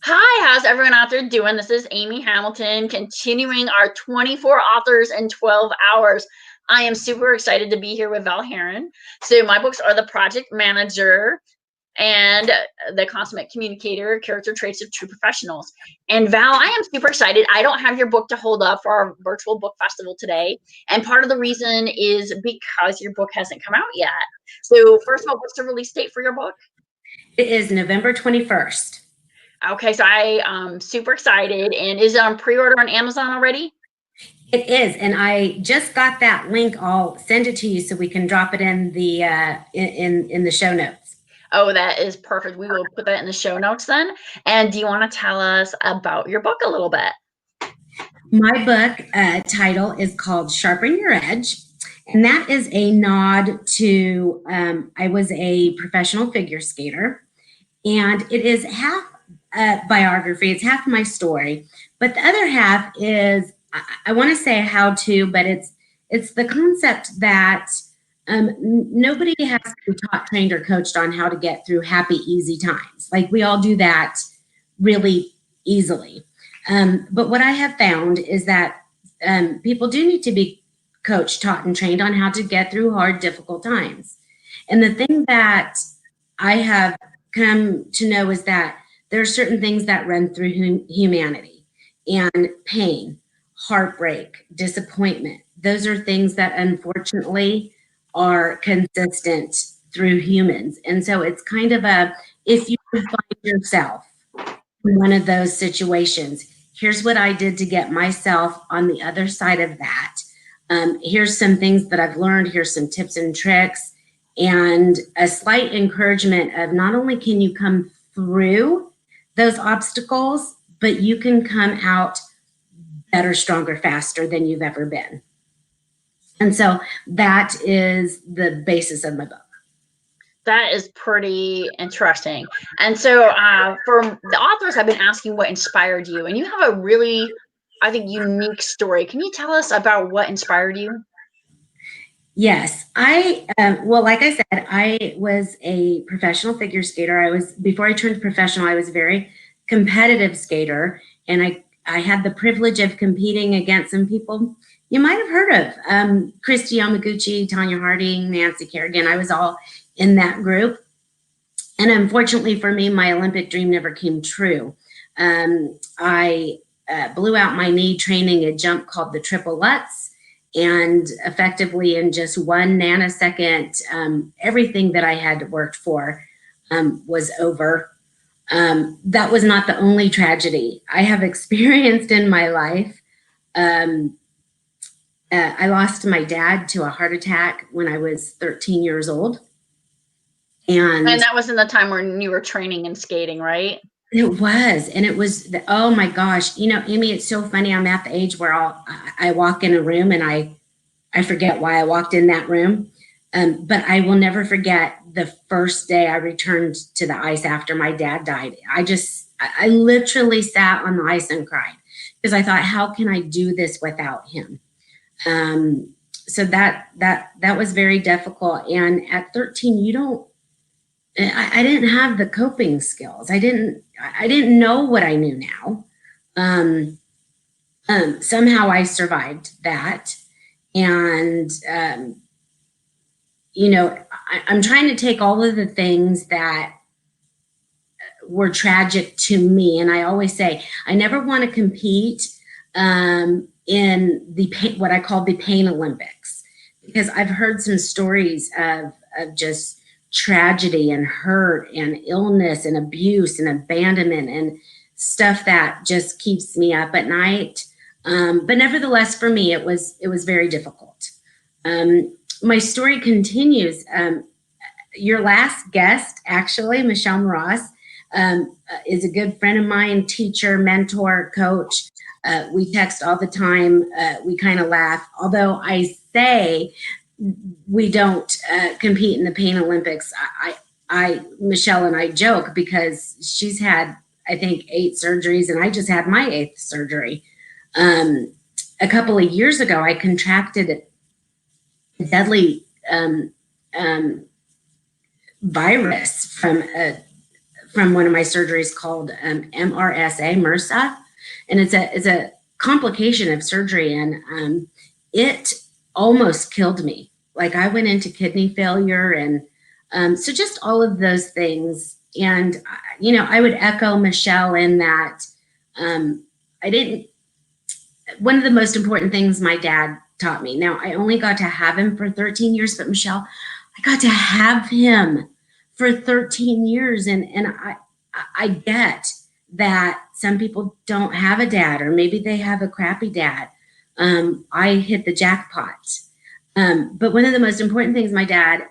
Hi, how's everyone out there doing? This is Amy Hamilton, continuing our 24 authors in 12 hours. I am super excited to be here with Val Hearon. So my books are The Project Manager and The Consummate Communicator, Character Traits of True Professionals. And Val, I am super excited. I don't have your book to hold up for our virtual book festival today. And part of the reason is because your book hasn't come out yet. So first of all, what's the release date for your book? It is November 21st. Okay, so I'm super excited. And is it on pre-order on Amazon already? It is, and I just got that link. I'll send it to you so we can drop it in the in the show notes. Oh, that is perfect. We will put that in the show notes then. And do you want to tell us about your book a little bit? My book title is called Sharpen Your Edge, and that is a nod to I was a professional figure skater, and it is half biography, it's half my story, but the other half is I want to say how to, but it's the concept that nobody has to be taught, trained, or coached on how to get through happy, easy times. Like we all do that really easily. But what I have found is that people do need to be coached, taught, and trained on how to get through hard, difficult times. And the thing that I have come to know is that there are certain things that run through humanity, and pain, heartbreak, disappointment. Those are things that unfortunately are consistent through humans. And so it's kind of if you find yourself in one of those situations, here's what I did to get myself on the other side of that. Here's some things that I've learned. Here's some tips and tricks, and a slight encouragement of not only can you come through those obstacles, but you can come out better, stronger, faster than you've ever been. And so that is the basis of my book. That is pretty interesting. And so for the authors, I've been asking what inspired you. And you have a really, I think, unique story. Can you tell us about what inspired you? Yes, well, like I said, I was a professional figure skater. Before I turned professional, I was a very competitive skater, and I had the privilege of competing against some people you might have heard of, Christy Yamaguchi, Tanya Harding, Nancy Kerrigan. I was all in that group. And unfortunately for me, my Olympic dream never came true. I blew out my knee training a jump called the triple Lutz, and effectively in just 1 nanosecond, everything that I had worked for was over. That was not the only tragedy I have experienced in my life. I lost my dad to a heart attack when I was 13 years old. And that was in the time when you were training and skating, right? It was, and it was, oh my gosh, Amy, it's so funny. I'm at the age where I walk in a room and I forget why I walked in that room. But I will never forget the first day I returned to the ice after my dad died. I literally sat on the ice and cried because I thought, how can I do this without him? So that was very difficult. And at 13, I didn't have the coping skills. I didn't know what I knew now. Somehow I survived that. And, I'm trying to take all of the things that were tragic to me. And I always say, I never want to compete in what I call the pain Olympics, because I've heard some stories of just tragedy and hurt and illness and abuse and abandonment and stuff that just keeps me up at night. But nevertheless, for me, it was very difficult. My story continues. Your last guest, actually, Michelle Moroz, is a good friend of mine, teacher, mentor, coach. We text all the time. We kind of laugh. Although I say we don't compete in the Pain Olympics, Michelle and I joke because she's had, I think, 8 surgeries, and I just had my 8th surgery. A couple of years ago, I contracted a deadly virus from one of my surgeries called MRSA, and it's a complication of surgery, and it almost killed me. Like I went into kidney failure, and so just all of those things. And I would echo Michelle in that I didn't. One of the most important things my dad taught me. Now I only got to have him for 13 years, but Michelle, I got to have him for 13 years, and I get that some people don't have a dad, or maybe they have a crappy dad. I hit the jackpot. But one of the most important things my dad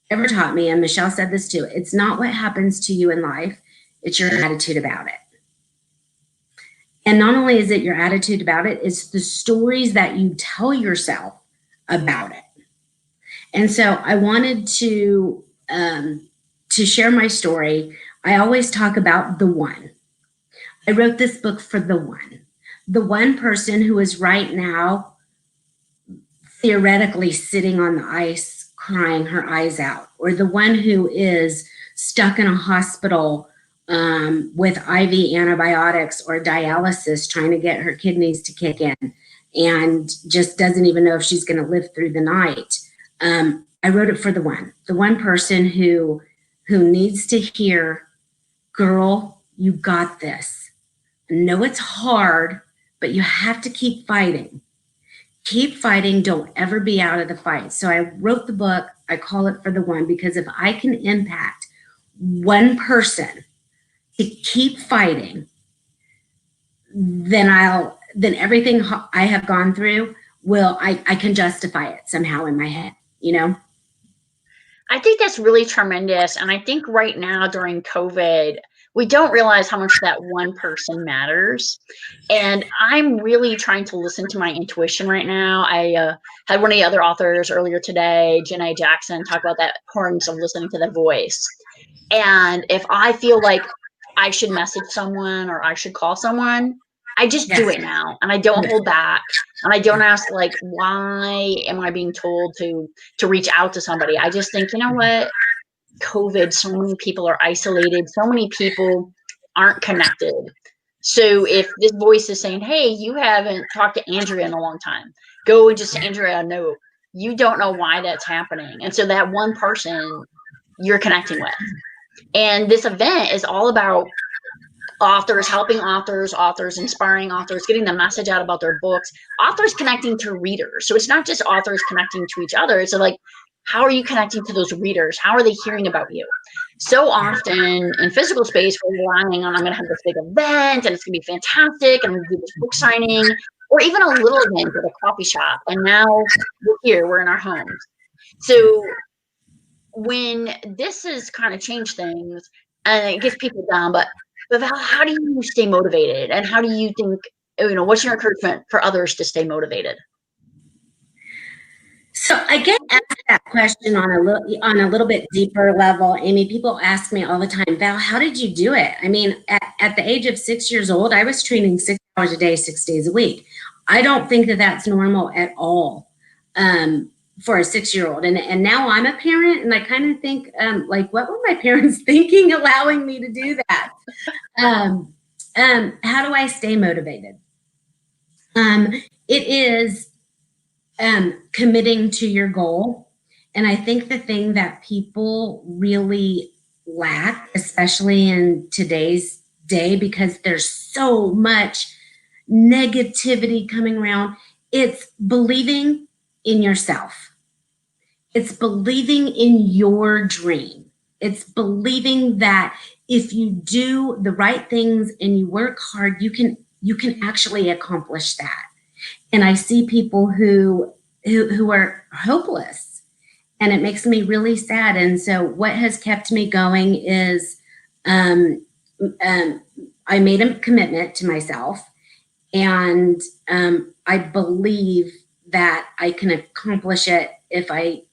ever taught me, and Michelle said this too, it's not what happens to you in life, it's your attitude about it. And not only is it your attitude about it, it's the stories that you tell yourself about it. And so I wanted to share my story. I always talk about the one. I wrote this book for the one person who is right now theoretically sitting on the ice, crying her eyes out, or the one who is stuck in a hospital with IV antibiotics or dialysis, trying to get her kidneys to kick in, and just doesn't even know if she's going to live through the night. I wrote it for the one person who needs to hear, girl, you got this. I know it's hard, but you have to keep fighting. Keep fighting. Don't ever be out of the fight. So I wrote the book. I call it For the One, because if I can impact one person to keep fighting, then everything I have gone through I can justify it somehow in my head, I think that's really tremendous. And I think right now during COVID, we don't realize how much that one person matters. And I'm really trying to listen to my intuition right now. I had one of the other authors earlier today, Janae Jackson, talk about that importance of listening to the voice. And if I feel like I should message someone or I should call someone, I just do it now, and I don't hold back, and I don't ask like, why am I being told to reach out to somebody? I just think, you know what, COVID, so many people are isolated, so many people aren't connected. So if this voice is saying, hey, you haven't talked to Andrea in a long time, go and just send Andrea a note. You don't know why that's happening. And so that one person you're connecting with. And this event is all about authors, helping authors, inspiring authors, getting the message out about their books, authors connecting to readers. So it's not just authors connecting to each other. It's like, how are you connecting to those readers? How are they hearing about you? So often in physical space, we're relying on, I'm going to have this big event and it's going to be fantastic, and I'm going to do this book signing, or even a little event at a coffee shop. And now we're here, we're in our homes. So when this has kind of changed things, and it gets people down, but Val, how do you stay motivated? And how do you think, what's your encouragement for others to stay motivated? So I get asked that question on a little bit deeper level, Amy. People ask me all the time, Val, how did you do it? I mean, at the age of 6 years old, I was training 6 hours a day, 6 days a week. I don't think that that's normal at all for a 6-year-old. And now I'm a parent, and I kind of think, like, what were my parents thinking, allowing me to do that? How do I stay motivated? It is committing to your goal. And I think the thing that people really lack, especially in today's day, because there's so much negativity coming around, it's believing in yourself. It's believing in your dream. It's believing that if you do the right things and you work hard, you can actually accomplish that. And I see people who are hopeless, and it makes me really sad. And so what has kept me going is I made a commitment to myself, and I believe that I can accomplish it if I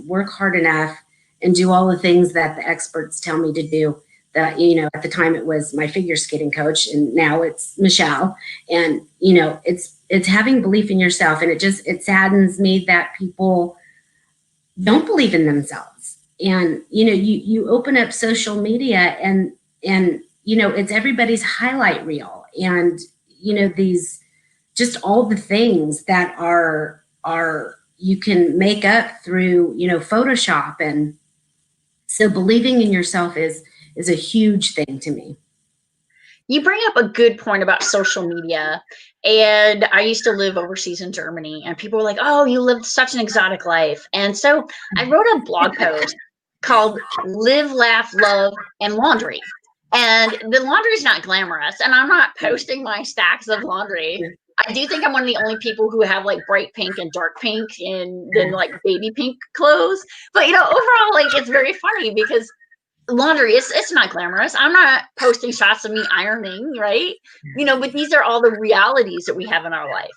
work hard enough and do all the things that the experts tell me to do. That, at the time it was my figure skating coach, and now it's Michelle. And, it's having belief in yourself. And it saddens me that people don't believe in themselves. and you open up social media, and it's everybody's highlight reel, and these, just all the things that are you can make up through Photoshop. And so believing in yourself is a huge thing to me. You bring up a good point about social media. And I used to live overseas in Germany, and people were like, oh, you lived such an exotic life. And so I wrote a blog post called Live, Laugh, Love, and Laundry. And the laundry is not glamorous, and I'm not posting my stacks of laundry. I do think I'm one of the only people who have like bright pink and dark pink and then like baby pink clothes. But overall, like, it's very funny because laundry, it's not glamorous. I'm not posting shots of me ironing, right? But these are all the realities that we have in our life.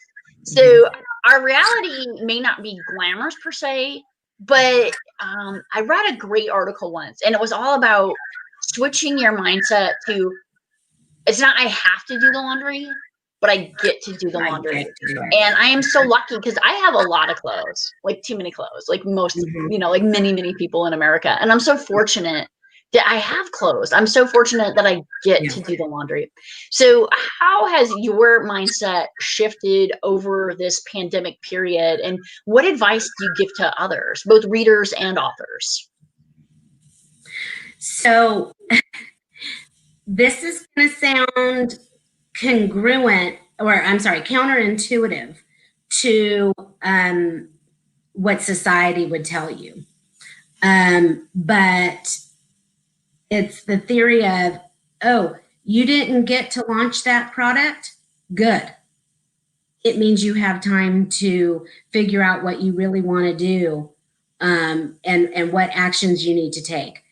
So our reality may not be glamorous per se, but I read a great article once, and it was all about switching your mindset to, it's not I have to do the laundry, but I get to do the laundry. And I am so lucky because I have a lot of clothes, like too many clothes, like most, like many people in America. And I'm so fortunate that I have clothes. I'm so fortunate that I get to do the laundry. So how has your mindset shifted over this pandemic period? And what advice do you give to others, both readers and authors? So this is going to sound counterintuitive to what society would tell you. But it's the theory of, oh, you didn't get to launch that product? Good. It means you have time to figure out what you really want to do, and what actions you need to take.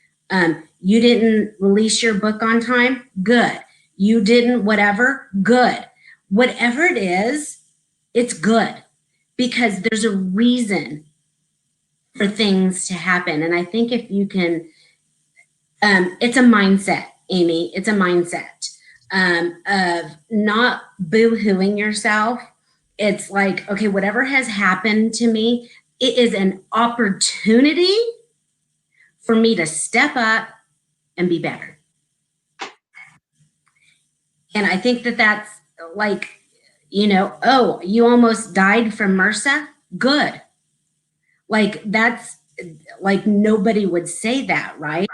You didn't release your book on time? Good. You didn't whatever? Good. Whatever it is, it's good, because there's a reason for things to happen. And I think if you can, it's a mindset, Amy. It's a mindset of not boo-hooing yourself. It's like, okay, whatever has happened to me, it is an opportunity for me to step up and be better. And I think that that's like, oh, you almost died from MRSA? Good. Like, that's like, nobody would say that, right?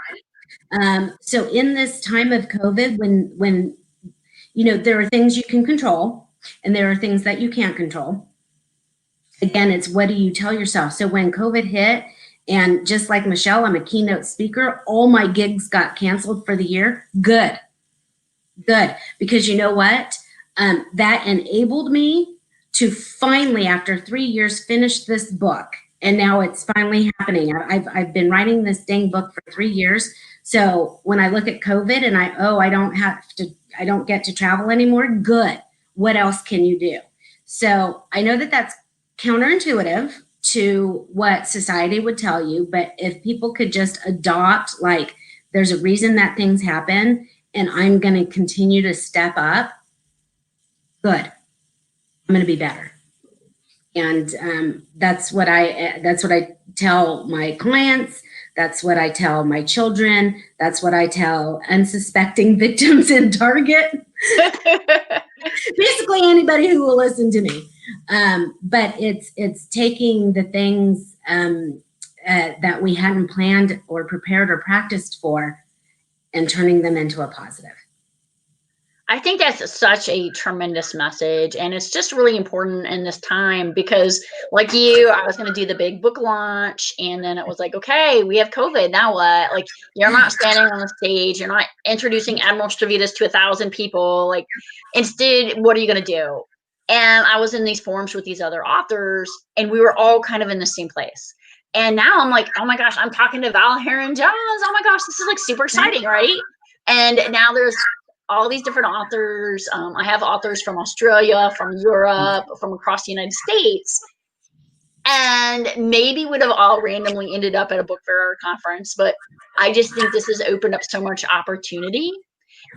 So in this time of COVID, when there are things you can control and there are things that you can't control. Again, it's what do you tell yourself? So when COVID hit, and just like Michelle, I'm a keynote speaker, all my gigs got canceled for the year. Good. Because you know what? That enabled me to finally, after 3 years, finish this book. And now it's finally happening. I've been writing this dang book for 3 years. So when I look at COVID and I don't get to travel anymore, good. What else can you do? So I know that that's counterintuitive to what society would tell you, but if people could just adopt, like, there's a reason that things happen, and I'm going to continue to step up, good. I'm going to be better. And that's what I tell my clients. That's what I tell my children. That's what I tell unsuspecting victims in Target. Basically anybody who will listen to me. But it's taking the things that we hadn't planned or prepared or practiced for and turning them into a positive. I think that's such a tremendous message. And it's just really important in this time because, like you, I was going to do the big book launch. And then it was like, okay, we have COVID. Now what? Like, you're not standing on the stage. You're not introducing Admiral Stavridis to 1,000 people. Like, instead, what are you going to do? And I was in these forums with these other authors, and we were all kind of in the same place. And now I'm like, oh my gosh, I'm talking to Val Hearon Jones. Oh my gosh, this is like super exciting, right? And now there's all these different authors. I have authors from Australia, from Europe, from across the United States, and maybe would have all randomly ended up at a book fair or conference. But I just think this has opened up so much opportunity,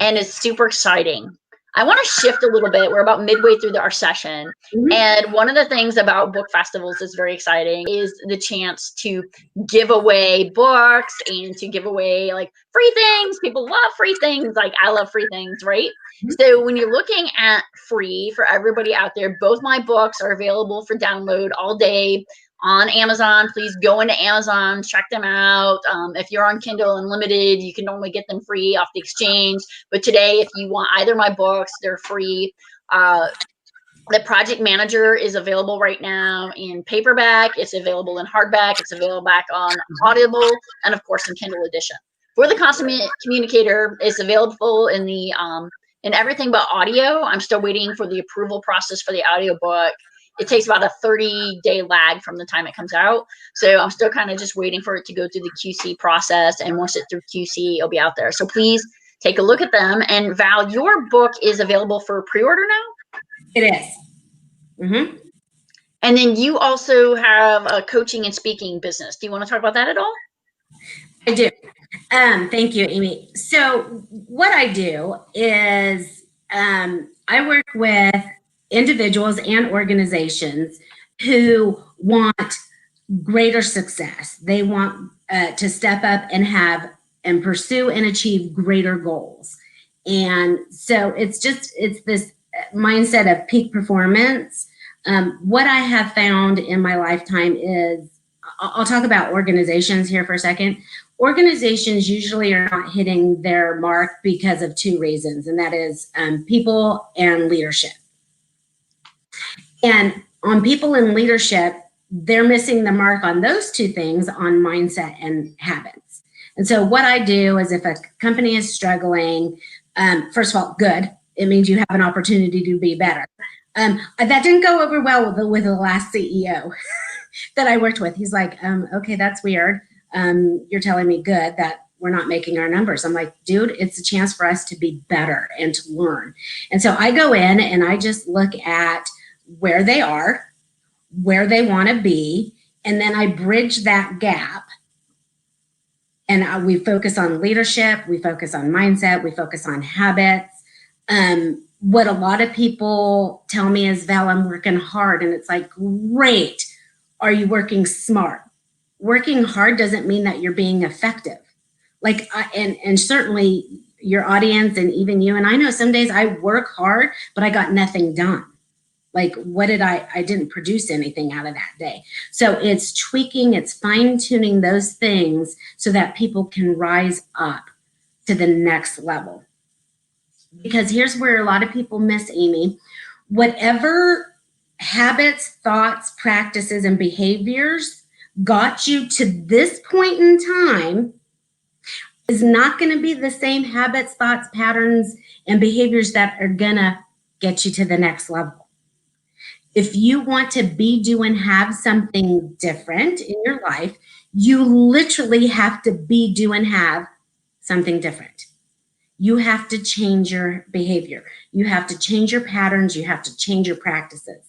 and it's super exciting. I want to shift a little bit. We're about midway through our session. Mhm. And one of the things about book festivals is very exciting is the chance to give away books and to give away like free things. People love free things. Like I love free things, right? So when you're looking at free for everybody out there, both my books are available for download all day on Amazon. Please go into Amazon, check them out. If you're on Kindle Unlimited, you can only get them free off the exchange. But today, if you want either of my books, they're free. The Project Manager is available right now in paperback. It's available in hardback. It's available back on Audible, and of course in Kindle edition. For the Consummate Communicator, it's available in the in everything but audio. I'm still waiting for the approval process for the audiobook. It takes about a 30-day lag from the time it comes out. So I'm still kind of just waiting for it to go through the QC process. And once it's through QC, it'll be out there. So please take a look at them. And Val, your book is available for pre-order now? It is. Mm-hmm. And then you also have a coaching and speaking business. Do you want to talk about that at all? I do. Thank you, Amy. So what I do is I work with individuals and organizations who want greater success. They want to step up and have and pursue and achieve greater goals. And so it's this mindset of peak performance. What I have found in my lifetime is, I'll talk about organizations here for a second. Organizations usually are not hitting their mark because of two reasons, and that is people and leadership. And on people and leadership, they're missing the mark on those two things, on mindset and habits. And so what I do is, if a company is struggling, first of all, good. It means you have an opportunity to be better. That didn't go over well with the last CEO that I worked with. He's like, okay, that's weird. You're telling me good that we're not making our numbers. I'm like, dude, it's a chance for us to be better and to learn. And so I go in and I just look at where they are, where they want to be, and then I bridge that gap. And we focus on leadership, we focus on mindset, we focus on habits. What a lot of people tell me is, Val, I'm working hard. And it's like, great. Are you working smart? Working hard doesn't mean that you're being effective. Like, and certainly your audience and even you, and I know some days I work hard, but I got nothing done. Like, what did I didn't produce anything out of that day. So it's tweaking, it's fine tuning those things so that people can rise up to the next level. Because here's where a lot of people miss, Amy. Whatever habits, thoughts, practices, and behaviors got you to this point in time is not going to be the same habits, thoughts, patterns, and behaviors that are going to get you to the next level. If you want to be, do, and have something different in your life, you literally have to be, do, and have something different. You have to change your behavior. You have to change your patterns. You have to change your practices.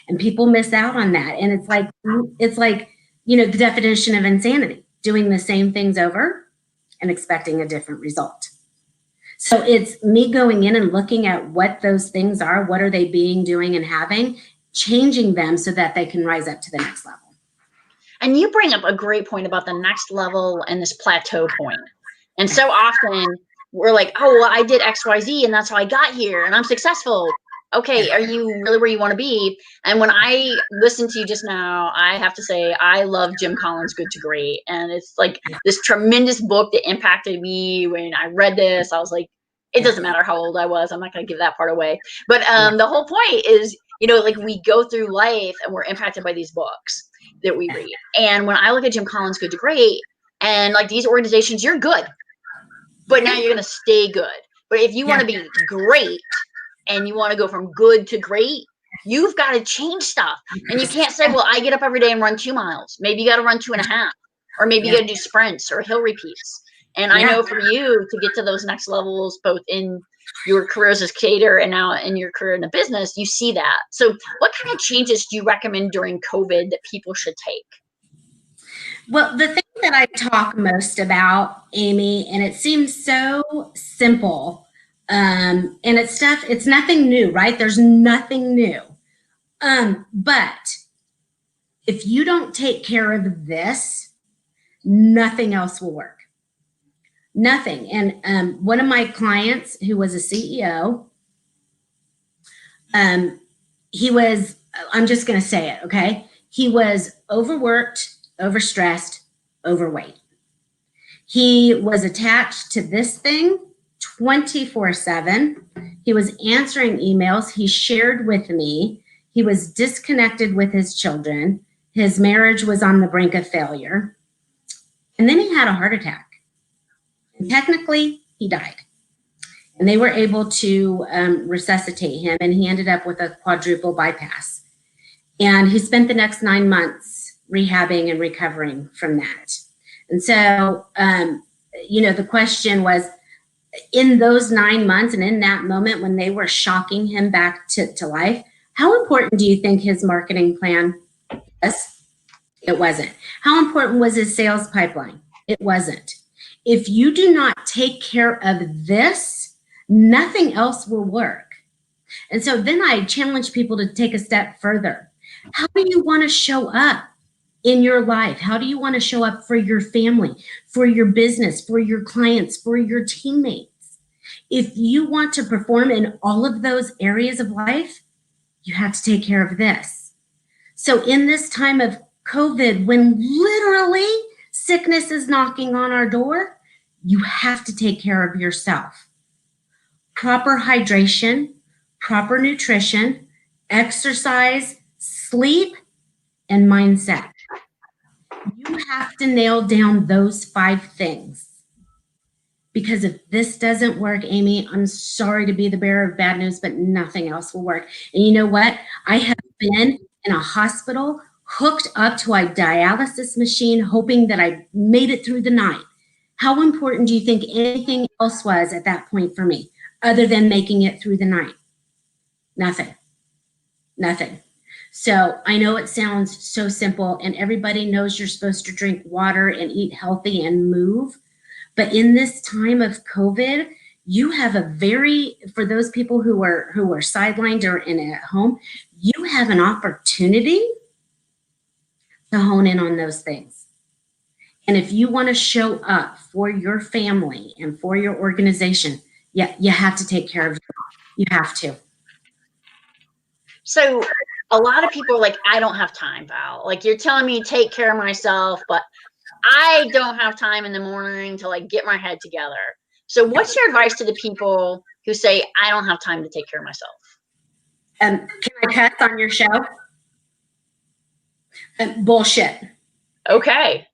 And people miss out on that. And it's like, you know, the definition of insanity, doing the same things over and expecting a different result. So it's me going in and looking at what those things are, what are they being, doing, and having, changing them so that they can rise up to the next level. And you bring up a great point about the next level and this plateau point. And so often we're like, oh, well, I did XYZ and that's how I got here and I'm successful. Okay, are you really where you want to be? And when I listened to you just now, I have to say I love Jim Collins' Good to Great. And it's like this tremendous book that impacted me. When I read this, I was like, it doesn't matter how old I was. I'm not going to give that part away. But the whole point is, you know, like we go through life and we're impacted by these books that we read. And when I look at Jim Collins' Good to Great, and like these organizations, you're good, but now you're going to stay good. But if you want to be great and you want to go from good to great, you've got to change stuff. And you can't say, well, I get up every day and run 2 miles. Maybe you got to run 2.5, or maybe you got to do sprints or hill repeats. And I know for you to get to those next levels, both in your career as a skater and now in your career in the business, you see that. So what kind of changes do you recommend during COVID that people should take? Well, the thing that I talk most about, Amy, and it seems so simple, And it's stuff, it's nothing new, right? There's nothing new. But if you don't take care of this, nothing else will work. Nothing. And one of my clients who was a CEO, he was, I'm just going to say it, okay? He was overworked, overstressed, overweight. He was attached to this thing 24/7. He was answering emails. He shared with me. He was disconnected with his children. His marriage was on the brink of failure. And then he had a heart attack. And technically, he died. And they were able to resuscitate him, and he ended up with a quadruple bypass. And he spent the next 9 months rehabbing and recovering from that. And so, the question was, in those 9 months and in that moment when they were shocking him back to life, how important do you think his marketing plan was? It wasn't. How important was his sales pipeline? It wasn't. If you do not take care of this, nothing else will work. And so then I challenge people to take a step further. How do you want to show up in your life? How do you want to show up for your family, for your business, for your clients, for your teammates? If you want to perform in all of those areas of life, you have to take care of this. So in this time of COVID, when literally sickness is knocking on our door, you have to take care of yourself. Proper hydration, proper nutrition, exercise, sleep, and mindset. You have to nail down those 5 things. Because if this doesn't work, Amy, I'm sorry to be the bearer of bad news, but nothing else will work. And you know what? I have been in a hospital hooked up to a dialysis machine, hoping that I made it through the night. How important do you think anything else was at that point for me, other than making it through the night? Nothing. So I know it sounds so simple, and everybody knows you're supposed to drink water and eat healthy and move. But in this time of COVID, you have for those people who are sidelined or at home, you have an opportunity to hone in on those things. And if you want to show up for your family and for your organization, you have to take care of yourself. You have to. So a lot of people are like, I don't have time, Val. Like, you're telling me to take care of myself, but I don't have time in the morning to like get my head together. So what's your advice to the people who say, I don't have time to take care of myself? Can I cuss on your show? Bullshit. Okay.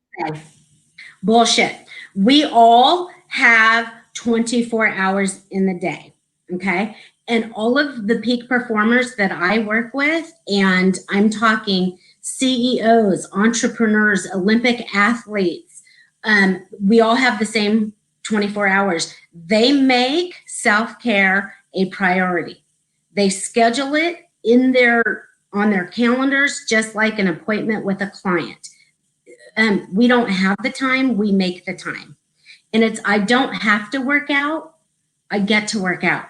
Bullshit. We all have 24 hours in the day. Okay. And all of the peak performers that I work with, and I'm talking CEOs, entrepreneurs, Olympic athletes, we all have the same 24 hours. They make self-care a priority. They schedule it on their calendars, just like an appointment with a client. We don't have the time, we make the time. And I don't have to work out, I get to work out.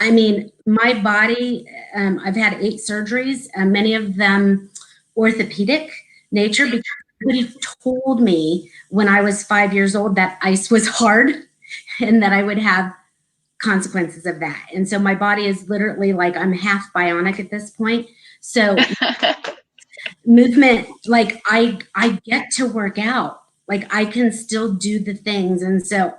I mean, my body, I've had 8 surgeries, many of them orthopedic nature, because somebody told me when I was 5 years old that ice was hard and that I would have consequences of that. And so my body is literally like, I'm half bionic at this point. So movement, like I get to work out. Like I can still do the things. And so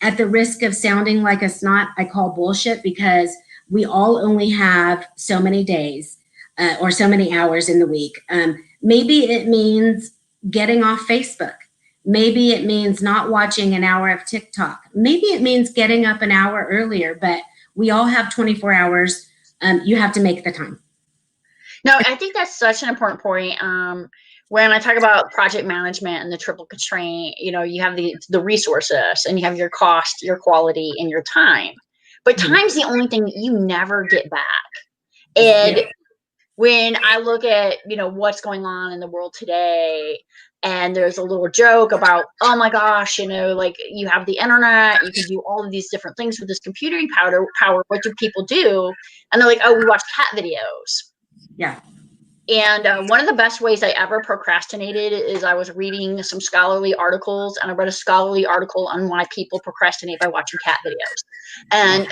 at the risk of sounding like a snot, I call bullshit, because we all only have so many days or so many hours in the week. Maybe it means getting off Facebook. Maybe it means not watching an hour of TikTok. Maybe it means getting up an hour earlier, but we all have 24 hours. You have to make the time. No, I think that's such an important point. When I talk about project management and the triple constraint, you have the resources, and you have your cost, your quality, and your time. But time's the only thing that you never get back. And when I look at, what's going on in the world today, And there's a little joke about, oh my gosh, you know, like you have the internet, you can do all of these different things with this computing power. What do people do? And they're like, oh, we watch cat videos. Yeah. And one of the best ways I ever procrastinated is I was reading some scholarly articles, and I read a scholarly article on why people procrastinate by watching cat videos. And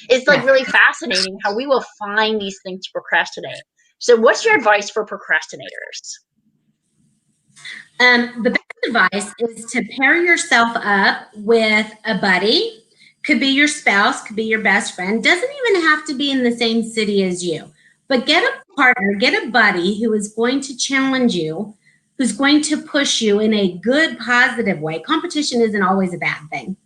it's like really fascinating how we will find these things to procrastinate. So what's your advice for procrastinators? The best advice is to pair yourself up with a buddy. Could be your spouse, could be your best friend. Doesn't even have to be in the same city as you. But get a partner, get a buddy who is going to challenge you, who's going to push you in a good, positive way. Competition isn't always a bad thing.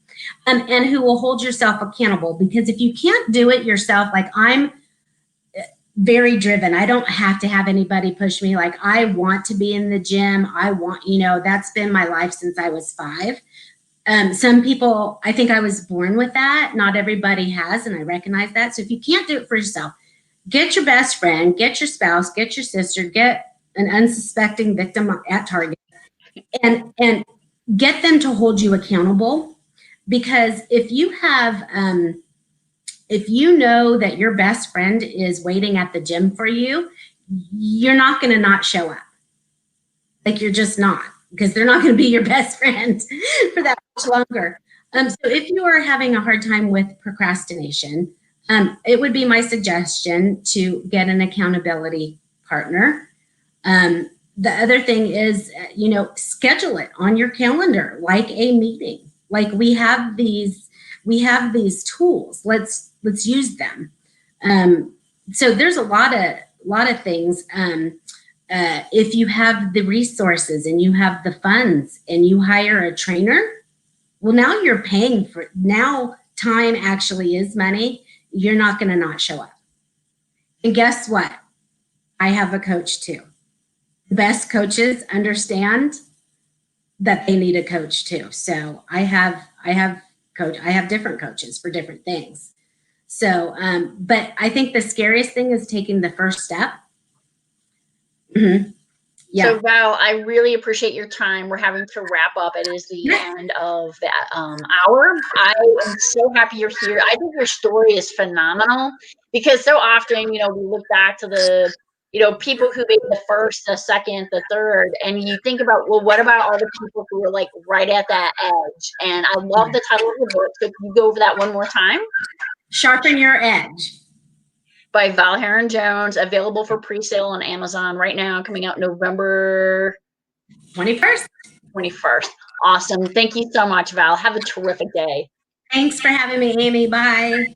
And who will hold yourself accountable. Because if you can't do it yourself, like I'm very driven. I don't have to have anybody push me. Like I want to be in the gym. I want, you know, that's been my life since I was 5. Some people, I think I was born with that. Not everybody has, and I recognize that. So if you can't do it for yourself, get your best friend, get your spouse, get your sister, get an unsuspecting victim at Target, and get them to hold you accountable. Because if you have, if you know that your best friend is waiting at the gym for you, you're not going to not show up. Like you're just not, because they're not going to be your best friend for that much longer. So if you are having a hard time with procrastination, it would be my suggestion to get an accountability partner. The other thing is, you know, schedule it on your calendar like a meeting. Like we have these tools. Let's use them. So there's a lot of things. If you have the resources and you have the funds and you hire a trainer, well, now you're paying for, now time actually is money. You're not going to not show up. And guess what? I have a coach too. The best coaches understand that they need a coach too. So I have different coaches for different things. So, but I think the scariest thing is taking the first step. Mm-hmm. Yeah. So Val, I really appreciate your time. We're having to wrap up. It is the end of that hour. I am so happy you're here. I think your story is phenomenal, because so often, you know, we look back to the, you know, people who made the first, the second, the third, and you think about, well, what about all the people who were like right at that edge? And I love the title of the book. So can you go over that one more time? Sharpen Your Edge. By Val Hearon Jones, available for pre-sale on Amazon right now, coming out November 21st. Awesome. Thank you so much, Val. Have a terrific day. Thanks for having me, Amy. Bye.